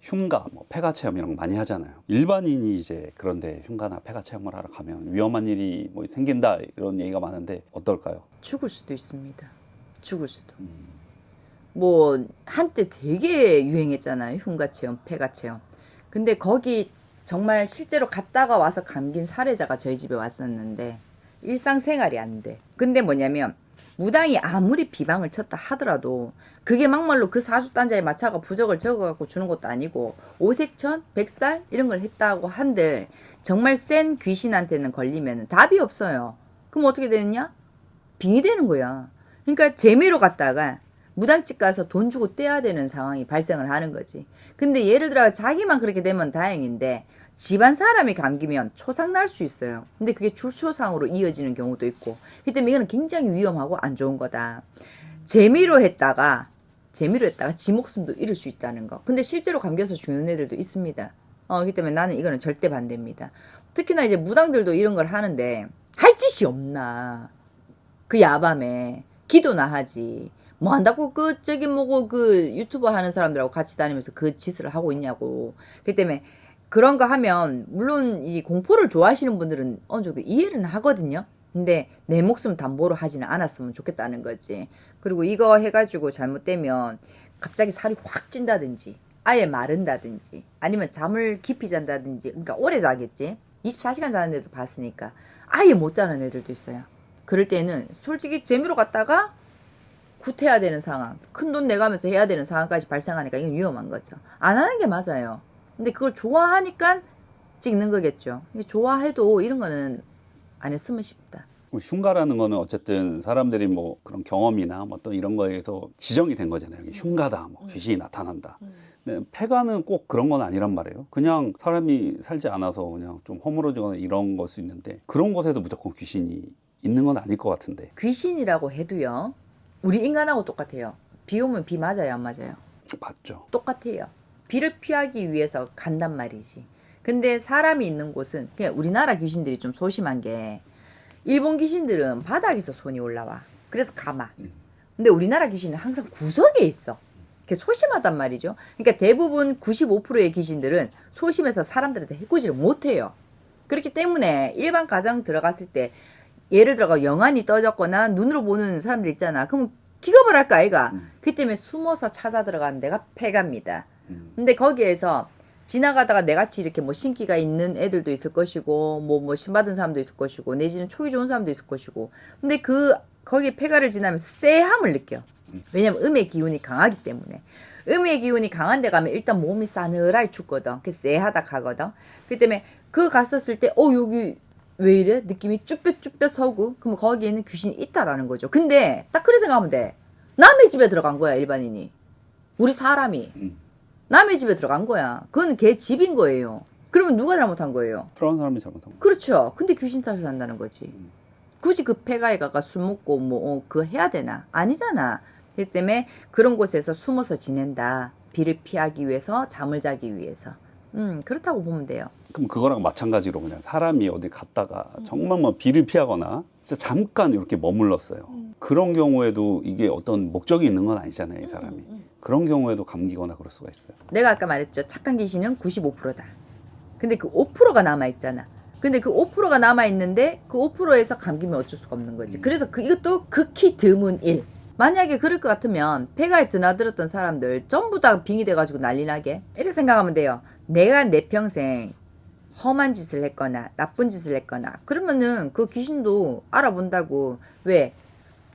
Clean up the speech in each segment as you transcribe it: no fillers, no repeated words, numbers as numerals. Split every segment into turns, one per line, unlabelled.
흉가, 뭐 폐가 체험 이런 거 많이 하잖아요. 일반인이 이제 그런데 흉가나 폐가 체험을 하러 가면 위험한 일이 뭐 생긴다 이런 얘기가 많은데 어떨까요?
죽을 수도 있습니다. 죽을 수도. 뭐 한때 되게 유행했잖아요. 흉가 체험, 폐가 체험. 근데 거기 정말 실제로 갔다가 와서 감긴 사례자가 저희 집에 왔었는데 일상생활이 안 돼. 근데 뭐냐면 무당이 아무리 비방을 쳤다 하더라도 그게 막말로 그 사주단자의 마차가 부적을 적어갖고 주는 것도 아니고 오색천, 백살 이런 걸 했다고 한들 정말 센 귀신한테는 걸리면 답이 없어요. 그럼 어떻게 되느냐? 빙의 되는 거야. 그러니까 재미로 갔다가 무당집 가서 돈 주고 떼야 되는 상황이 발생을 하는 거지. 근데 예를 들어 자기만 그렇게 되면 다행인데 집안 사람이 감기면 초상 날 수 있어요. 근데 그게 주초상으로 이어지는 경우도 있고. 그렇기 때문에 이거는 굉장히 위험하고 안 좋은 거다. 재미로 했다가 지 목숨도 잃을 수 있다는 거. 근데 실제로 감겨서 죽는 애들도 있습니다. 그렇기 때문에 나는 이거는 절대 반대입니다. 특히나 이제 무당들도 이런 걸 하는데 할 짓이 없나. 그 야밤에 기도나 하지. 뭐 한다고 저기 뭐고 그 유튜버 하는 사람들하고 같이 다니면서 그 짓을 하고 있냐고. 그렇기 때문에 그런 거 하면 물론 이 공포를 좋아하시는 분들은 어느 정도 이해는 하거든요. 근데 내 목숨 담보로 하지는 않았으면 좋겠다는 거지. 그리고 이거 해가지고 잘못되면 갑자기 살이 확 찐다든지 아예 마른다든지 아니면 잠을 깊이 잔다든지 그러니까 오래 자겠지. 24시간 자는 애도 봤으니까 아예 못 자는 애들도 있어요. 그럴 때는 솔직히 재미로 갔다가 굿해야 되는 상황, 큰 돈 내가면서 해야 되는 상황까지 발생하니까 이건 위험한 거죠. 안 하는 게 맞아요. 근데 그걸 좋아하니까 찍는 거겠죠. 좋아해도 이런 거는 안 했으면 싶다.
흉가라는 거는 어쨌든 사람들이 뭐 그런 경험이나 뭐 또 이런 거에서 지정이 된 거잖아요. 이게 흉가다, 뭐 귀신이 나타난다. 근데 폐가는 꼭 그런 건 아니란 말이에요. 그냥 사람이 살지 않아서 그냥 좀 허물어지거나 이런 걸 수 있는데 그런 곳에도 무조건 귀신이 있는 건 아닐 것 같은데.
귀신이라고 해도요. 우리 인간하고 똑같아요. 비 오면 비 맞아요, 안 맞아요?
맞죠.
똑같아요. 비를 피하기 위해서 간단 말이지. 근데 사람이 있는 곳은 그냥 우리나라 귀신들이 좀 소심한 게 일본 귀신들은 바닥에서 손이 올라와. 그래서 감아. 근데 우리나라 귀신은 항상 구석에 있어. 그게 소심하단 말이죠. 그러니까 대부분 95%의 귀신들은 소심해서 사람들한테 해코지를 못해요. 그렇기 때문에 일반 가정 들어갔을 때 예를 들어 영안이 떠졌거나 눈으로 보는 사람들 있잖아. 그럼 기겁을 할까 아이가. 그 때문에 숨어서 찾아 들어가는 데가 폐가입니다. 근데 거기에서 지나가다가 내같이 이렇게 뭐 신기가 있는 애들도 있을 것이고 뭐 신받은 사람도 있을 것이고 내지는 촉이 좋은 사람도 있을 것이고 근데 거기 폐가를 지나면서 쎄함을 느껴. 왜냐면 음의 기운이 강하기 때문에. 음의 기운이 강한 데 가면 일단 몸이 싸늘하게 죽거든. 그래서 쎄하다 가거든. 그 때문에 갔었을 때 여기 왜 이래? 느낌이 쭈뼛쭈뼛 서고 그럼 거기에는 귀신이 있다라는 거죠. 근데 딱 그래 생각하면 돼. 남의 집에 들어간 거야 일반인이. 우리 사람이 남의 집에 들어간 거야. 그건 걔 집인 거예요. 그러면 누가 잘못한 거예요?
그런 사람이 잘못한 거예요.
그렇죠. 근데 귀신 탓을 한다는 거지. 굳이 그 폐가에 가가 술 먹고 그거 해야 되나? 아니잖아. 그렇기 때문에 그런 곳에서 숨어서 지낸다. 비를 피하기 위해서 잠을 자기 위해서. 그렇다고 보면 돼요.
그럼 그거랑 마찬가지로 그냥 사람이 어디 갔다가 정말 뭐 비를 피하거나 진짜 잠깐 이렇게 머물렀어요. 그런 경우에도 이게 어떤 목적이 있는 건 아니잖아요, 이 사람이. 그런 경우에도 감기거나 그럴 수가 있어요.
내가 아까 말했죠. 착한 귀신은 95%다. 근데 그 5%가 남아있잖아. 근데 그 5%가 남아있는데 그 5%에서 감기면 어쩔 수가 없는 거지. 그래서 이것도 극히 드문 일. 만약에 그럴 것 같으면 폐가에 드나들었던 사람들 전부 다 빙의 돼가지고 난리 나게. 이렇게 생각하면 돼요. 내가 내 평생 험한 짓을 했거나 나쁜 짓을 했거나 그러면은 그 귀신도 알아본다고. 왜?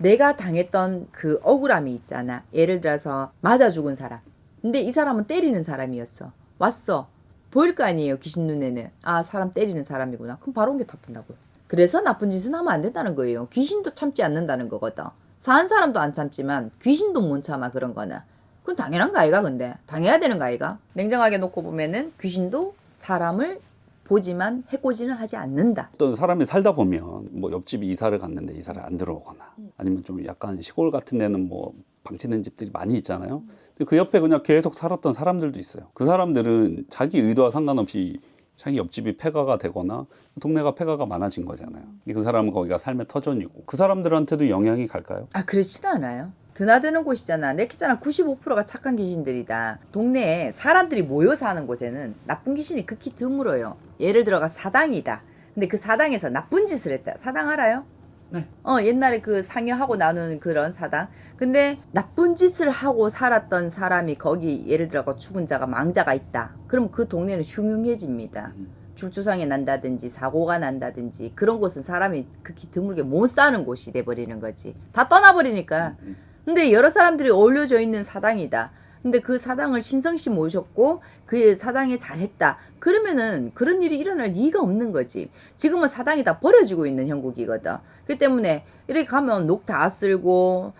내가 당했던 그 억울함이 있잖아. 예를 들어서 맞아 죽은 사람. 근데 이 사람은 때리는 사람이었어. 왔어. 보일 거 아니에요. 귀신 눈에는. 아, 사람 때리는 사람이구나. 그럼 바로 옮겨 타푼다고요. 그래서 나쁜 짓은 하면 안 된다는 거예요. 귀신도 참지 않는다는 거거든. 사는 사람도 안 참지만 귀신도 못 참아 그런 거는. 그건 당연한 거 아이가 근데. 당해야 되는 거 아이가. 냉정하게 놓고 보면은 귀신도 사람을 보지만 해코지는 하지 않는다.
어떤 사람이 살다 보면 뭐 옆집이 이사를 갔는데 이사를 안 들어오거나 아니면 좀 약간 시골 같은 데는 뭐 방치된 집들이 많이 있잖아요. 근데 그 옆에 그냥 계속 살았던 사람들도 있어요. 그 사람들은 자기 의도와 상관없이 자기 옆집이 폐가가 되거나 동네가 폐가가 많아진 거잖아요. 그 사람은 거기가 삶의 터전이고 그 사람들한테도 영향이 갈까요?
아, 그렇지는 않아요. 드나드는 곳이잖아. 내키잖아. 95%가 착한 귀신들이다. 동네에 사람들이 모여 사는 곳에는 나쁜 귀신이 극히 드물어요. 예를 들어가 사당이다. 근데 그 사당에서 나쁜 짓을 했다. 사당 알아요?
네.
옛날에 그 상여하고 나누는 그런 사당. 근데 나쁜 짓을 하고 살았던 사람이 거기 예를 들어가 죽은 자가 망자가 있다. 그럼 그 동네는 흉흉해집니다. 줄주상이 난다든지 사고가 난다든지 그런 곳은 사람이 극히 드물게 못 사는 곳이 돼버리는 거지. 다 떠나버리니까. 근데 여러 사람들이 어울려져 있는 사당이다. 근데 그 사당을 신성씨 모셨고 그 사당에 잘했다. 그러면은 그런 일이 일어날 리가 없는 거지. 지금은 사당이 다 버려지고 있는 형국이거든. 그 때문에 이렇게 가면 녹 다 쓸고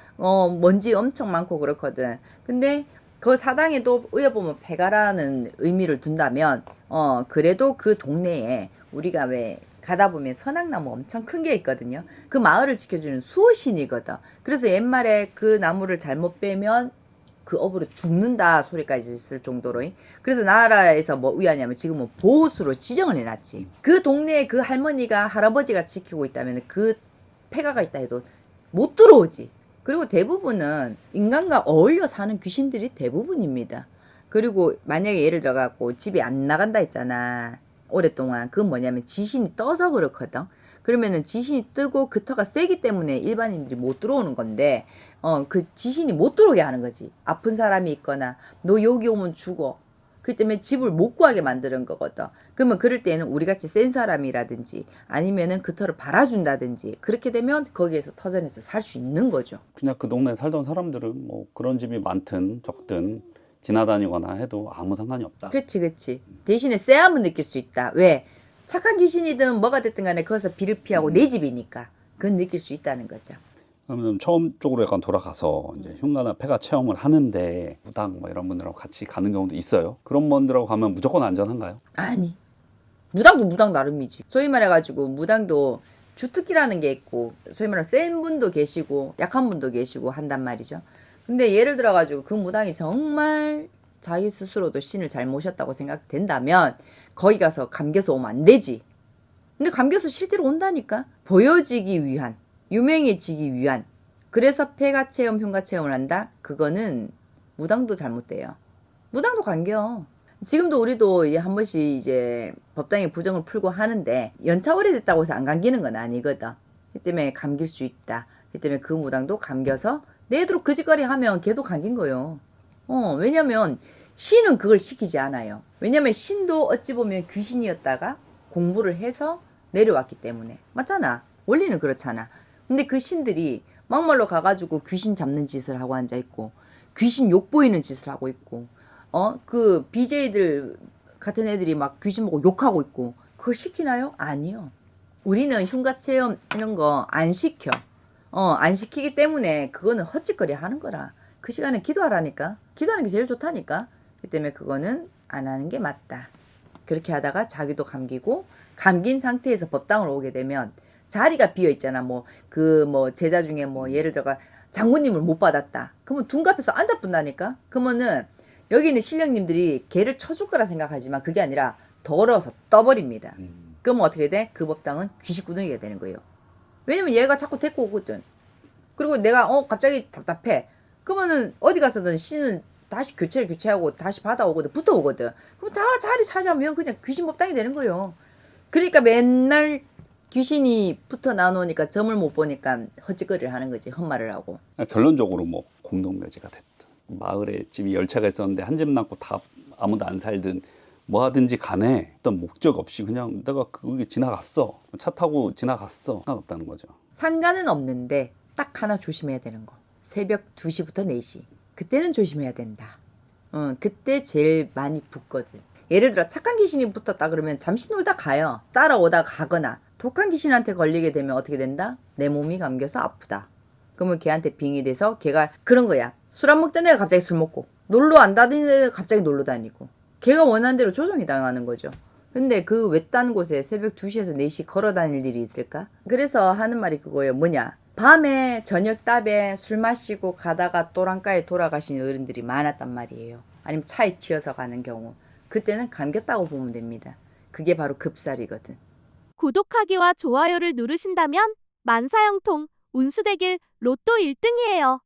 먼지 엄청 많고 그렇거든. 근데 그 사당에도 의어보면 폐가라는 의미를 둔다면 그래도 그 동네에 우리가 왜 가다 보면 선악나무 엄청 큰 게 있거든요. 그 마을을 지켜주는 수호신이거든. 그래서 옛말에 그 나무를 잘못 빼면 그 업으로 죽는다 소리까지 있을 정도로. 그래서 나라에서 뭐 위하냐면 지금은 보호수로 지정을 해놨지. 그 동네에 그 할머니가 할아버지가 지키고 있다면 그 폐가가 있다 해도 못 들어오지. 그리고 대부분은 인간과 어울려 사는 귀신들이 대부분입니다. 그리고 만약에 예를 들어갖고 집이 안 나간다 했잖아. 오랫동안. 그건 뭐냐면 지신이 떠서 그렇거든. 그러면은 지신이 뜨고 그 터가 세기 때문에 일반인들이 못 들어오는 건데 그 지신이 못 들어오게 하는 거지. 아픈 사람이 있거나 너 여기 오면 죽어. 그 때문에 집을 못 구하게 만드는 거거든. 그러면 그럴 때는 우리같이 센 사람이라든지 아니면은 그 터를 발아준다든지 그렇게 되면 거기에서 터전에서 살 수 있는 거죠.
그냥 그 동네에 살던 사람들은 뭐 그런 집이 많든 적든 지나다니거나 해도 아무 상관이 없다.
그치. 대신에 쎄함은 느낄 수 있다. 왜? 착한 귀신이든 뭐가 됐든 간에 거기서 비를 피하고 내 집이니까 그건 느낄 수 있다는 거죠.
그러면 처음 쪽으로 약간 돌아가서 이제 흉가나 폐가 체험을 하는데 무당 뭐 이런 분들하고 같이 가는 경우도 있어요. 그런 분들하고 가면 무조건 안전한가요?
아니. 무당도 무당 나름이지. 소위 말해가지고 무당도 주특기라는 게 있고 소위 말하면 센 분도 계시고 약한 분도 계시고 한단 말이죠. 근데 예를 들어가지고 그 무당이 정말 자기 스스로도 신을 잘 모셨다고 생각된다면 거기 가서 감겨서 오면 안 되지. 근데 감겨서 실제로 온다니까. 보여지기 위한, 유명해지기 위한. 그래서 폐가 체험, 흉가 체험을 한다? 그거는 무당도 잘못돼요. 무당도 감겨. 지금도 우리도 이제 한 번씩 이제 법당에 부정을 풀고 하는데 연차 오래됐다고 해서 안 감기는 건 아니거든. 그 때문에 감길 수 있다. 그 때문에 그 무당도 감겨서 내도록 그 짓거리 하면 걔도 감긴 거요. 왜냐면 신은 그걸 시키지 않아요. 왜냐면 신도 어찌 보면 귀신이었다가 공부를 해서 내려왔기 때문에. 맞잖아. 원리는 그렇잖아. 근데 그 신들이 막말로 가가지고 귀신 잡는 짓을 하고 앉아있고 귀신 욕 보이는 짓을 하고 있고 그 BJ들 같은 애들이 막 귀신 보고 욕하고 있고 그걸 시키나요? 아니요. 우리는 흉가 체험 이런 거 안 시켜. 안 시키기 때문에 그거는 헛짓거리 하는 거라. 그 시간에 기도하라니까. 기도하는 게 제일 좋다니까. 그 때문에 그거는 안 하는 게 맞다. 그렇게 하다가 자기도 감기고 감긴 상태에서 법당을 오게 되면 자리가 비어 있잖아. 제자 중에 예를 들어가 장군님을 못 받았다. 그러면 둔갑해서 앉아 본다니까. 그러면은 여기 있는 신령님들이 걔를 쳐줄 거라 생각하지만 그게 아니라 더러워서 떠버립니다. 그러면 어떻게 돼? 그 법당은 귀식구덩이가 되는 거예요. 왜냐면 얘가 자꾸 데리고 오거든. 그리고 내가 갑자기 답답해. 그러면은 어디 가서든 신은 다시 교체하고 다시 받아오거든. 붙어오거든. 그럼 다 자리 차지하면 그냥 귀신 법당이 되는 거예요. 그러니까 맨날 귀신이 붙어 나오니까 점을 못 보니까 헛짓거리를 하는 거지. 헛말을 하고.
결론적으로 뭐 공동묘지가 됐든 마을에 집이 10채가 있었는데 한 집 낳고 다 아무도 안 살든 뭐 하든지 간에 어떤 목적 없이 그냥 내가 거기 지나갔어. 차 타고 지나갔어. 상관없다는 거죠.
상관은 없는데 딱 하나 조심해야 되는 거. 새벽 2시부터 4시. 그때는 조심해야 된다. 그때 제일 많이 붙거든. 예를 들어 착한 귀신이 붙었다 그러면 잠시 놀다 가요. 따라오다 가거나 독한 귀신한테 걸리게 되면 어떻게 된다? 내 몸이 감겨서 아프다. 그러면 걔한테 빙이 돼서 걔가 그런 거야. 술 안 먹던 애가 갑자기 술 먹고 놀러 안 다니는 애가 갑자기 놀러 다니고 걔가 원하는 대로 조정이 당하는 거죠. 근데 그 외딴 곳에 새벽 2시에서 4시 걸어 다닐 일이 있을까? 그래서 하는 말이 그거예요. 뭐냐? 밤에 저녁 답에 술 마시고 가다가 또랑가에 돌아가신 어른들이 많았단 말이에요. 아니면 차에 치여서 가는 경우. 그때는 감겼다고 보면 됩니다. 그게 바로 급살이거든.
구독하기와 좋아요를 누르신다면 만사형통 운수대길 로또 1등이에요.